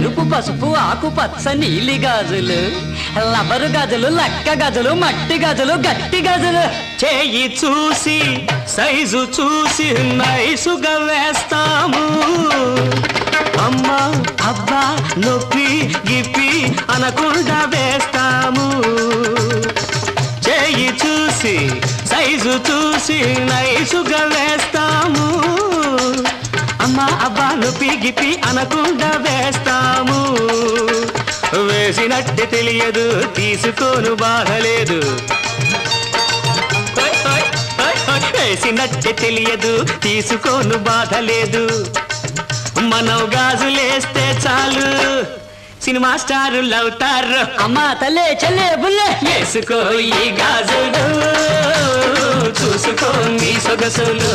ఎరుపు పసుపు ఆకు పచ్చ నీలి గాజులు, లబరు గాజులు, లక్క గాజులు, మట్టి గాజులు, గట్టి గాజులు. చేయి చూసి సైజు చూసి నైసుగా వేస్తాము. అమ్మా అబ్బా నొప్పి గిప్పి అనకుండా వేస్తాము. చేయి చూసి సైజు చూసి నైసుగా వేస్తాము. అమ్మా అబ్బా నొప్పి గిప్పి అనకుండా వేస్తాము. వేసినట్టు తెలియదు తీసుకోను బాధలేదు. వేసినట్టు తెలియదు తీసుకోను బాధ లేదు. మనం గాజులేస్తే చాలు సినిమా స్టారులు అవుతారు. అమ్మా తల్లే చెల్లే బుల్లే వేసుకో ఈ గాజులు చూసుకో నీ సొగసులు.